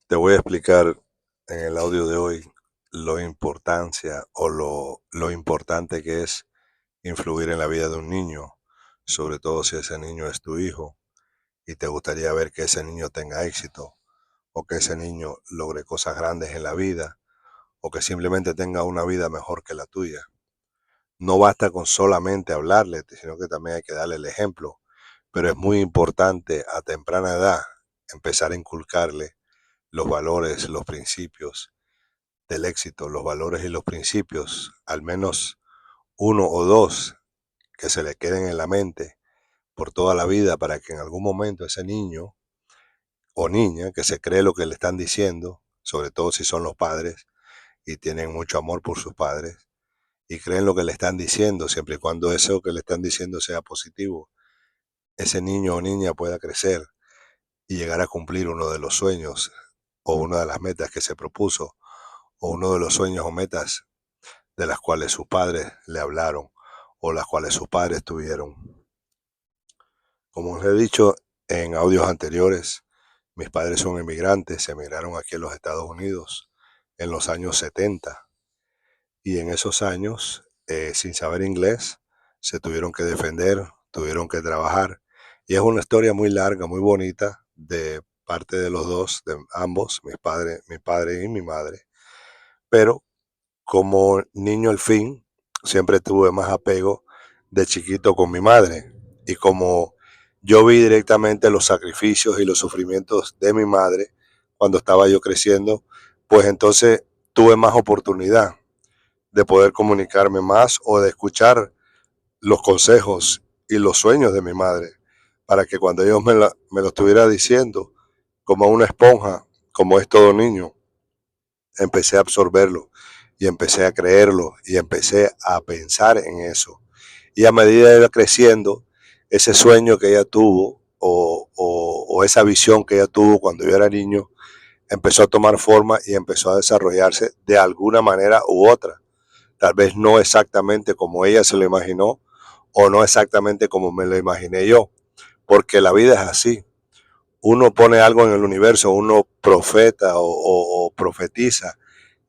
Te voy a explicar en el audio de hoy la importancia o lo importante que es influir en la vida de un niño, sobre todo si ese niño es tu hijo y te gustaría ver que ese niño tenga éxito o que ese niño logre cosas grandes en la vida o que simplemente tenga una vida mejor que la tuya. No basta con solamente hablarle, sino que también hay que darle el ejemplo, pero es muy importante a temprana edad empezar a inculcarle los valores, los principios del éxito, los valores y los principios, al menos uno o dos que se le queden en la mente por toda la vida para que en algún momento ese niño o niña que se cree lo que le están diciendo, sobre todo si son los padres y tienen mucho amor por sus padres y creen lo que le están diciendo, siempre y cuando eso que le están diciendo sea positivo, ese niño o niña pueda crecer y llegar a cumplir uno de los sueños o una de las metas que se propuso o uno de los sueños o metas de las cuales sus padres le hablaron o las cuales sus padres tuvieron. Como os he dicho en audios anteriores, mis padres son inmigrantes, se emigraron aquí a los Estados Unidos en los años 70 y en esos años, sin saber inglés, se tuvieron que defender, tuvieron que trabajar y es una historia muy larga, muy bonita de parte de los dos, de ambos, mi padre y mi madre, pero como niño al fin, siempre tuve más apego de chiquito con mi madre. Y como yo vi directamente los sacrificios y los sufrimientos de mi madre cuando estaba yo creciendo, pues entonces tuve más oportunidad de poder comunicarme más o de escuchar los consejos y los sueños de mi madre, para que cuando ellos me lo estuviera diciendo, como una esponja, como es todo niño, empecé a absorberlo y empecé a creerlo y empecé a pensar en eso. Y a medida de ir creciendo, ese sueño que ella tuvo o esa visión que ella tuvo cuando yo era niño empezó a tomar forma y empezó a desarrollarse de alguna manera u otra. Tal vez no exactamente como ella se lo imaginó o no exactamente como me lo imaginé yo, porque la vida es así. Uno pone algo en el universo, uno profeta o profetiza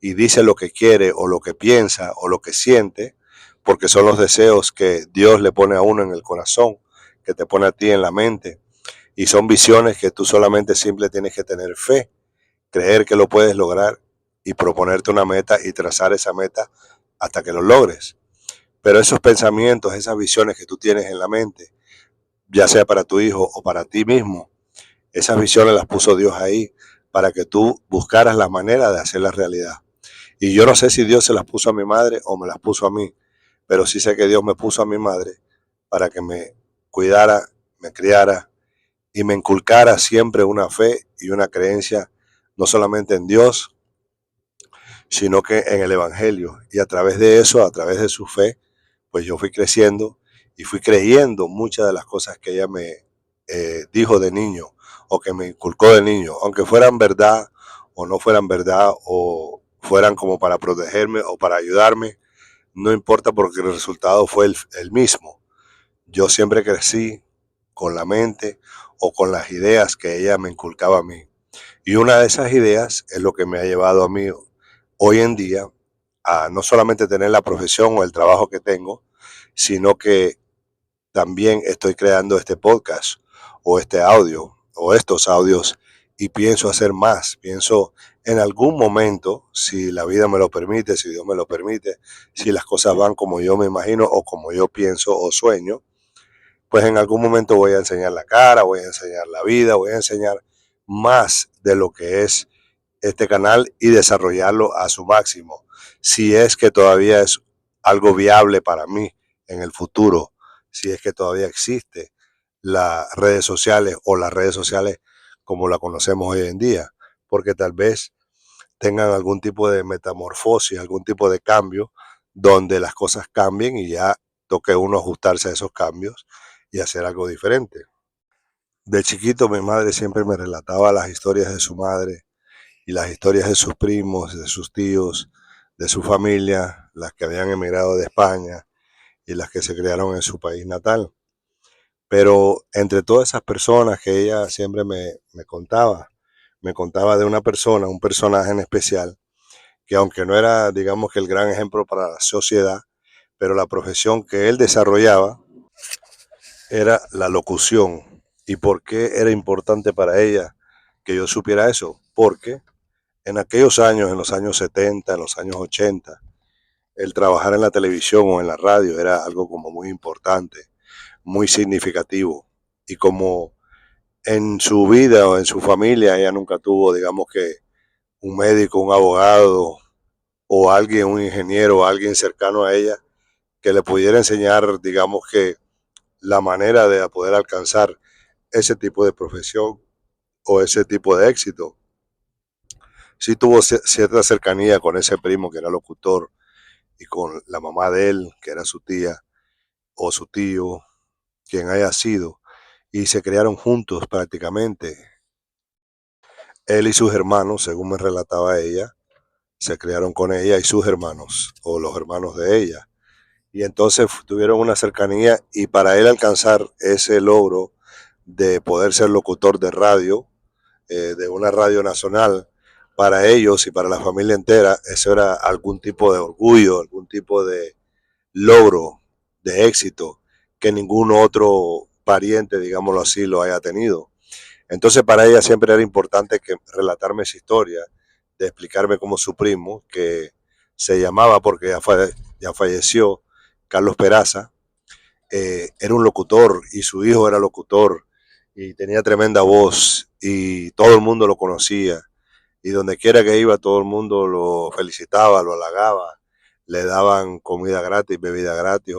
y dice lo que quiere o lo que piensa o lo que siente, porque son los deseos que Dios le pone a uno en el corazón, que te pone a ti en la mente, y son visiones que tú solamente simple tienes que tener fe, creer que lo puedes lograr y proponerte una meta y trazar esa meta hasta que lo logres. Pero esos pensamientos, esas visiones que tú tienes en la mente, ya sea para tu hijo o para ti mismo, esas visiones las puso Dios ahí para que tú buscaras la manera de hacerlas realidad. Y yo no sé si Dios se las puso a mi madre o me las puso a mí, pero sí sé que Dios me puso a mi madre para que me cuidara, me criara y me inculcara siempre una fe y una creencia, no solamente en Dios, sino que en el Evangelio. Y a través de eso, a través de su fe, pues yo fui creciendo y fui creyendo muchas de las cosas que ella me dijo de niño o que me inculcó de niño, aunque fueran verdad o no fueran verdad o fueran como para protegerme o para ayudarme, no importa porque el resultado fue el mismo. Yo siempre crecí con la mente o con las ideas que ella me inculcaba a mí. Y una de esas ideas es lo que me ha llevado a mí hoy en día a no solamente tener la profesión o el trabajo que tengo, sino que también estoy creando este podcast o este audio o estos audios y pienso hacer más. Pienso en algún momento, si la vida me lo permite, si Dios me lo permite, si las cosas van como yo me imagino o como yo pienso o sueño, pues en algún momento voy a enseñar la cara, voy a enseñar la vida, voy a enseñar más de lo que es este canal y desarrollarlo a su máximo. Si es que todavía es algo viable para mí en el futuro, si es que todavía existe las redes sociales o las redes sociales como la conocemos hoy en día, porque tal vez tengan algún tipo de metamorfosis, algún tipo de cambio donde las cosas cambien y ya toque uno ajustarse a esos cambios y hacer algo diferente. De chiquito mi madre siempre me relataba las historias de su madre y las historias de sus primos, de sus tíos, de su familia, las que habían emigrado de España y las que se criaron en su país natal. Pero entre todas esas personas que ella siempre me contaba, me contaba de una persona, un personaje en especial, que aunque no era, digamos que el gran ejemplo para la sociedad, pero la profesión que él desarrollaba era la locución. ¿Y por qué era importante para ella que yo supiera eso? Porque en aquellos años, en los años 70, en los años 80, el trabajar en la televisión o en la radio era algo como muy importante, muy significativo. Y como en su vida o en su familia ella nunca tuvo, digamos que, un médico, un abogado o alguien, un ingeniero o alguien cercano a ella que le pudiera enseñar, digamos que, la manera de poder alcanzar ese tipo de profesión o ese tipo de éxito. Sí tuvo cierta cercanía con ese primo que era locutor y con la mamá de él, que era su tía o su tío, quien haya sido, y se criaron juntos prácticamente. Él y sus hermanos, según me relataba ella, se criaron con ella y sus hermanos, o los hermanos de ella. Y entonces tuvieron una cercanía y para él alcanzar ese logro de poder ser locutor de radio, de una radio nacional, para ellos y para la familia entera, eso era algún tipo de orgullo, algún tipo de logro, de éxito, que ningún otro pariente, digámoslo así, lo haya tenido. Entonces para ella siempre era importante que relatarme esa historia, de explicarme cómo su primo, que se llamaba, porque ya falleció, Carlos Peraza, era un locutor y su hijo era locutor y tenía tremenda voz y todo el mundo lo conocía y donde quiera que iba todo el mundo lo felicitaba, lo halagaba, le daban comida gratis, bebida gratis,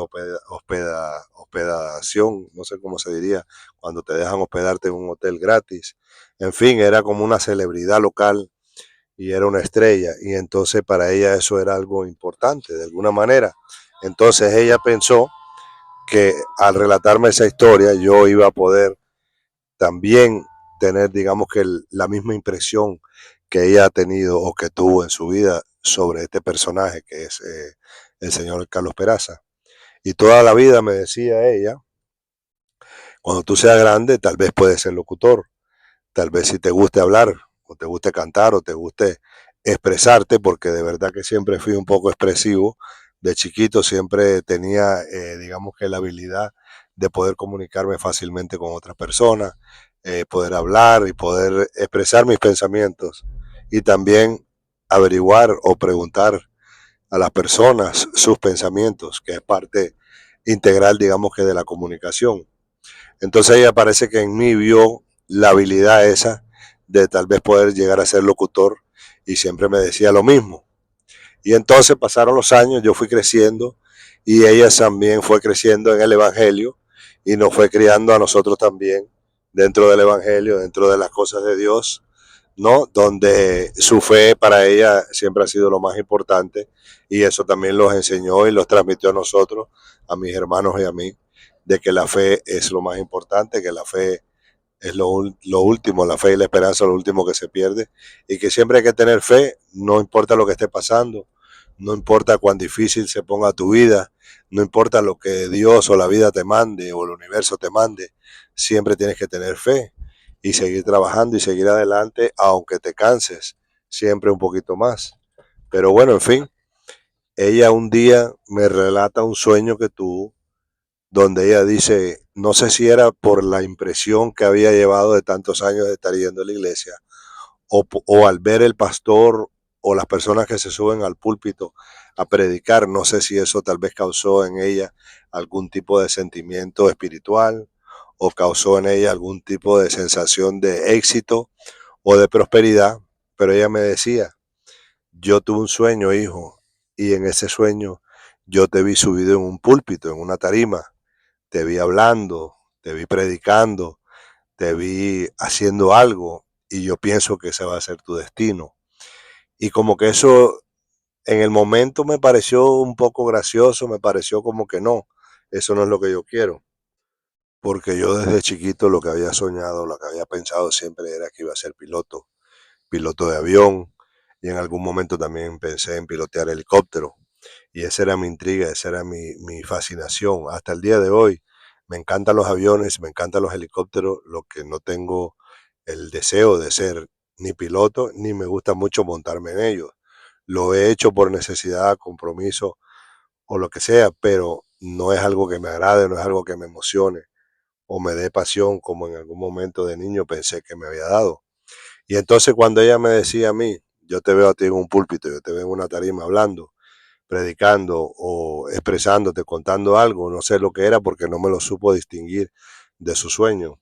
hospedación, no sé cómo se diría, cuando te dejan hospedarte en un hotel gratis. En fin, era como una celebridad local y era una estrella y entonces para ella eso era algo importante de alguna manera. Entonces ella pensó que al relatarme esa historia yo iba a poder también tener, digamos que la misma impresión que ella ha tenido o que tuvo en su vida sobre este personaje que es el señor Carlos Peraza. Y toda la vida me decía ella, cuando tú seas grande tal vez puedes ser locutor, tal vez si te guste hablar o te guste cantar o te guste expresarte, porque de verdad que siempre fui un poco expresivo. De chiquito siempre tenía, digamos que la habilidad de poder comunicarme fácilmente con otras personas, poder hablar y poder expresar mis pensamientos y también averiguar o preguntar a las personas sus pensamientos, que es parte integral, digamos que, de la comunicación. Entonces ella parece que en mí vio la habilidad esa de tal vez poder llegar a ser locutor y siempre me decía lo mismo. Y entonces pasaron los años, yo fui creciendo y ella también fue creciendo en el Evangelio y nos fue criando a nosotros también dentro del Evangelio, dentro de las cosas de Dios, ¿no? Donde su fe para ella siempre ha sido lo más importante y eso también los enseñó y los transmitió a nosotros, a mis hermanos y a mí, de que la fe es lo más importante, que la fe es lo último, la fe y la esperanza es lo último que se pierde y que siempre hay que tener fe, no importa lo que esté pasando, no importa cuán difícil se ponga tu vida, no importa lo que Dios o la vida te mande o el universo te mande, siempre tienes que tener fe y seguir trabajando y seguir adelante aunque te canses, siempre un poquito más. Pero bueno, en fin, ella un día me relata un sueño que tuvo donde ella dice, no sé si era por la impresión que había llevado de tantos años de estar yendo a la iglesia, o al ver el pastor o las personas que se suben al púlpito a predicar, no sé si eso tal vez causó en ella algún tipo de sentimiento espiritual o causó en ella algún tipo de sensación de éxito o de prosperidad, pero ella me decía, yo tuve un sueño, hijo, y en ese sueño yo te vi subido en un púlpito, en una tarima, te vi hablando, te vi predicando, te vi haciendo algo y yo pienso que ese va a ser tu destino. Y como que eso en el momento me pareció un poco gracioso, me pareció como que no, eso no es lo que yo quiero. Porque yo desde chiquito lo que había soñado, lo que había pensado siempre era que iba a ser piloto, piloto de avión y en algún momento también pensé en pilotear helicóptero. Y esa era mi intriga, esa era mi fascinación. Hasta el día de hoy me encantan los aviones, me encantan los helicópteros, lo que no tengo el deseo de ser ni piloto, ni me gusta mucho montarme en ellos. Lo he hecho por necesidad, compromiso o lo que sea, pero no es algo que me agrade, no es algo que me emocione o me dé pasión como en algún momento de niño pensé que me había dado. Y entonces cuando ella me decía a mí, yo te veo a ti en un púlpito, yo te veo en una tarima hablando, predicando o expresándote, contando algo, no sé lo que era porque no me lo supo distinguir de su sueño.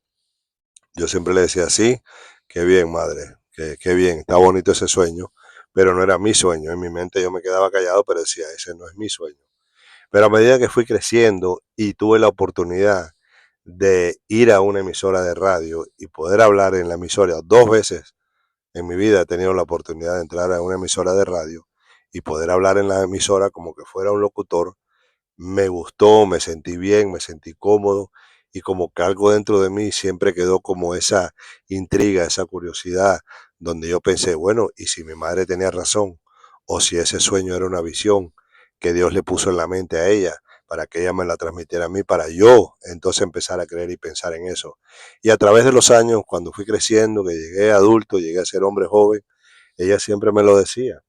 Yo siempre le decía, sí, qué bien, madre, qué bien, está bonito ese sueño, pero no era mi sueño. En mi mente yo me quedaba callado, pero decía, ese no es mi sueño. Pero a medida que fui creciendo y tuve la oportunidad de ir a una emisora de radio y poder hablar en la emisora 2 veces en mi vida he tenido la oportunidad de entrar a una emisora de radio y poder hablar en la emisora como que fuera un locutor, me gustó, me sentí bien, me sentí cómodo y como que algo dentro de mí siempre quedó como esa intriga, esa curiosidad, donde yo pensé, bueno, ¿y si mi madre tenía razón? O si ese sueño era una visión que Dios le puso en la mente a ella para que ella me la transmitiera a mí, para yo entonces empezar a creer y pensar en eso. Y a través de los años, cuando fui creciendo, que llegué adulto, llegué a ser hombre joven, ella siempre me lo decía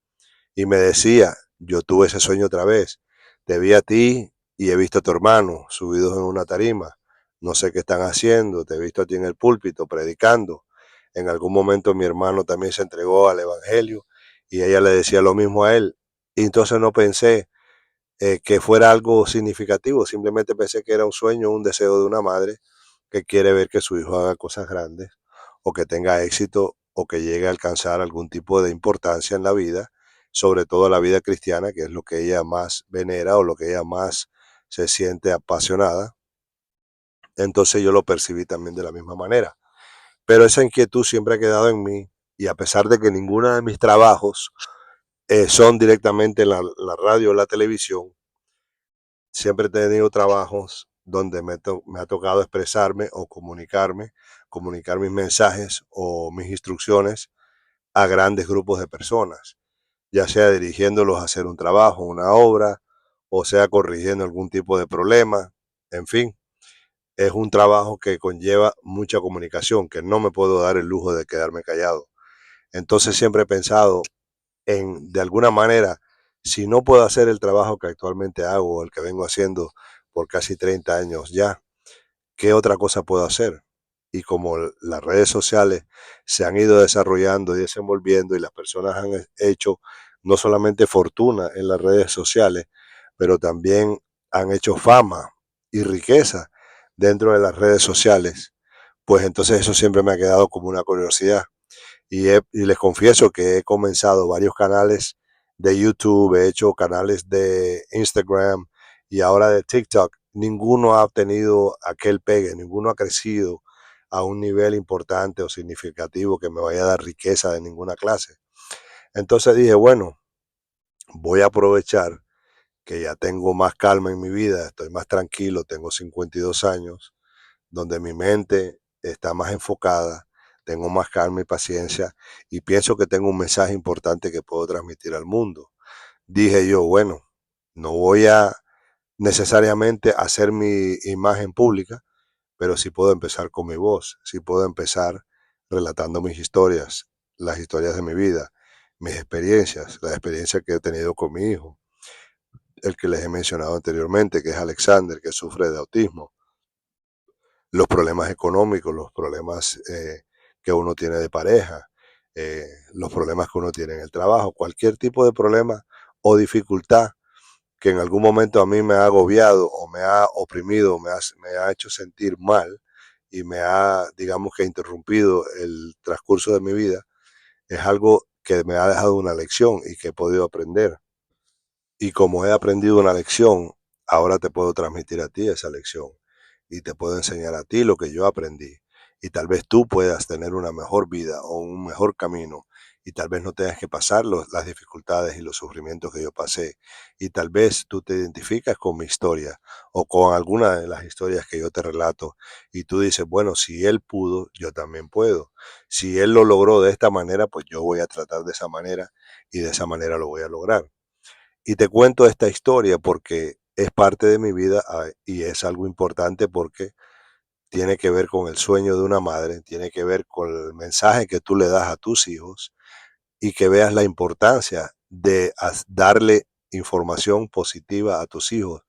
y me decía, yo tuve ese sueño otra vez, te vi a ti y he visto a tu hermano subidos en una tarima, no sé qué están haciendo, te he visto a ti en el púlpito predicando, en algún momento mi hermano también se entregó al evangelio y ella le decía lo mismo a él, y entonces no pensé que fuera algo significativo, simplemente pensé que era un sueño, un deseo de una madre que quiere ver que su hijo haga cosas grandes o que tenga éxito o que llegue a alcanzar algún tipo de importancia en la vida, sobre todo la vida cristiana, que es lo que ella más venera o lo que ella más se siente apasionada. Entonces yo lo percibí también de la misma manera. Pero esa inquietud siempre ha quedado en mí y a pesar de que ninguno de mis trabajos son directamente en la radio o la televisión, siempre he tenido trabajos donde me ha tocado expresarme o comunicarme, comunicar mis mensajes o mis instrucciones a grandes grupos de personas, ya sea dirigiéndolos a hacer un trabajo, una obra, o sea corrigiendo algún tipo de problema. En fin, es un trabajo que conlleva mucha comunicación, que no me puedo dar el lujo de quedarme callado. Entonces siempre he pensado en, de alguna manera, si no puedo hacer el trabajo que actualmente hago o el que vengo haciendo por casi 30 años ya, ¿qué otra cosa puedo hacer? Y como las redes sociales se han ido desarrollando y desenvolviendo y las personas han hecho no solamente fortuna en las redes sociales, pero también han hecho fama y riqueza dentro de las redes sociales, pues entonces eso siempre me ha quedado como una curiosidad. Y les confieso que he comenzado varios canales de YouTube, he hecho canales de Instagram y ahora de TikTok. Ninguno ha obtenido aquel pegue, ninguno ha crecido a un nivel importante o significativo que me vaya a dar riqueza de ninguna clase. Entonces dije, bueno, voy a aprovechar que ya tengo más calma en mi vida, estoy más tranquilo, tengo 52 años, donde mi mente está más enfocada, tengo más calma y paciencia y pienso que tengo un mensaje importante que puedo transmitir al mundo. Dije yo, bueno, no voy a necesariamente hacer mi imagen pública, pero sí puedo empezar con mi voz, sí puedo empezar relatando mis historias, las historias de mi vida, mis experiencias, la experiencia que he tenido con mi hijo, el que les he mencionado anteriormente, que es Alexander, que sufre de autismo, los problemas económicos, los problemas que uno tiene de pareja, los problemas que uno tiene en el trabajo, cualquier tipo de problema o dificultad que en algún momento a mí me ha agobiado o me ha oprimido, me ha hecho sentir mal y me ha, digamos que, interrumpido el transcurso de mi vida, es algo que me ha dejado una lección y que he podido aprender. Y como he aprendido una lección, ahora te puedo transmitir a ti esa lección y te puedo enseñar a ti lo que yo aprendí. Y tal vez tú puedas tener una mejor vida o un mejor camino y tal vez no tengas que pasar las dificultades y los sufrimientos que yo pasé. Y tal vez tú te identificas con mi historia o con alguna de las historias que yo te relato y tú dices, bueno, si él pudo, yo también puedo. Si él lo logró de esta manera, pues yo voy a tratar de esa manera y de esa manera lo voy a lograr. Y te cuento esta historia porque es parte de mi vida y es algo importante porque tiene que ver con el sueño de una madre, tiene que ver con el mensaje que tú le das a tus hijos y que veas la importancia de darle información positiva a tus hijos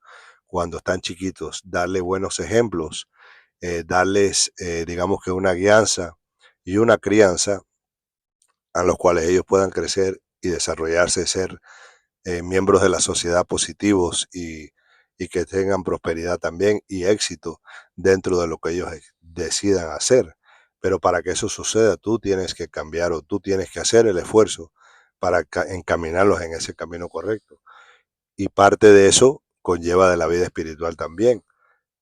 cuando están chiquitos, darle buenos ejemplos, darles, digamos que una guianza y una crianza a los cuales ellos puedan crecer y desarrollarse, ser miembros de la sociedad positivos y que tengan prosperidad también y éxito dentro de lo que ellos decidan hacer. Pero para que eso suceda, tú tienes que cambiar o tú tienes que hacer el esfuerzo para encaminarlos en ese camino correcto. Y parte de eso conlleva de la vida espiritual también.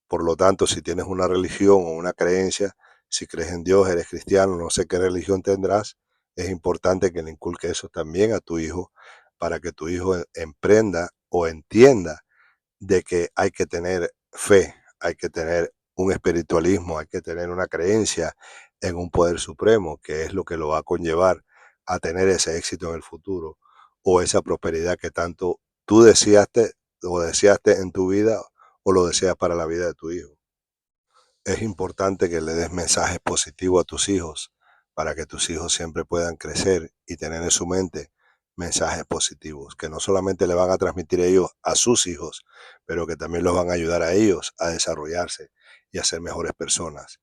Por lo tanto, si tienes una religión o una creencia, si crees en Dios, eres cristiano, no sé qué religión tendrás, es importante que le inculque eso también a tu hijo para que tu hijo emprenda o entienda de que hay que tener fe, hay que tener un espiritualismo, hay que tener una creencia en un poder supremo, que es lo que lo va a conllevar a tener ese éxito en el futuro o esa prosperidad que tanto tú deseaste o deseaste en tu vida o lo deseas para la vida de tu hijo. Es importante que le des mensajes positivos a tus hijos para que tus hijos siempre puedan crecer y tener en su mente mensajes positivos que no solamente le van a transmitir ellos a sus hijos, pero que también los van a ayudar a ellos a desarrollarse y a ser mejores personas.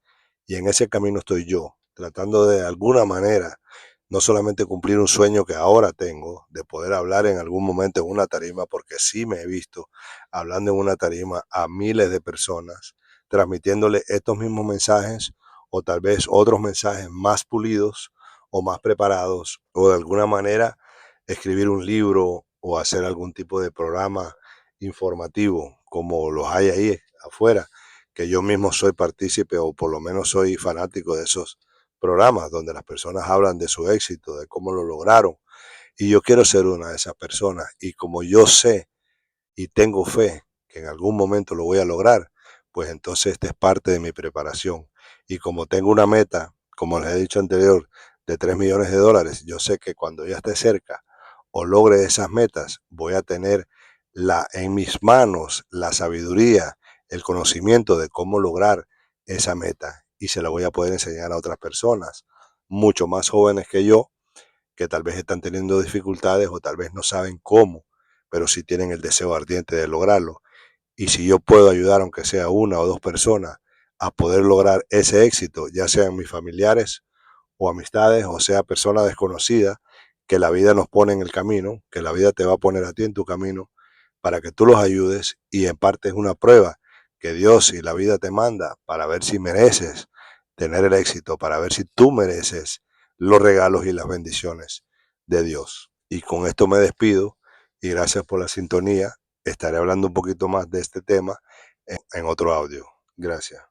Y en ese camino estoy yo, tratando de alguna manera no solamente cumplir un sueño que ahora tengo, de poder hablar en algún momento en una tarima, porque sí me he visto hablando en una tarima a miles de personas, transmitiéndole estos mismos mensajes o tal vez otros mensajes más pulidos o más preparados o de alguna manera escribir un libro o hacer algún tipo de programa informativo como los hay ahí afuera, que yo mismo soy partícipe o por lo menos soy fanático de esos programas donde las personas hablan de su éxito, de cómo lo lograron. Y yo quiero ser una de esas personas. Y como yo sé y tengo fe que en algún momento lo voy a lograr, pues entonces esta es parte de mi preparación. Y como tengo una meta, como les he dicho anterior, de 3 millones de dólares, yo sé que cuando ya esté cerca o logre esas metas, voy a tener en mis manos la sabiduría, el conocimiento de cómo lograr esa meta y se la voy a poder enseñar a otras personas, mucho más jóvenes que yo, que tal vez están teniendo dificultades o tal vez no saben cómo, pero sí tienen el deseo ardiente de lograrlo. Y si yo puedo ayudar, aunque sea una o dos personas, a poder lograr ese éxito, ya sean mis familiares o amistades, o sea, personas desconocidas, que la vida nos pone en el camino, que la vida te va a poner a ti en tu camino, para que tú los ayudes y en parte es una prueba que Dios y la vida te manda para ver si mereces tener el éxito, para ver si tú mereces los regalos y las bendiciones de Dios. Y con esto me despido y gracias por la sintonía. Estaré hablando un poquito más de este tema en otro audio. Gracias.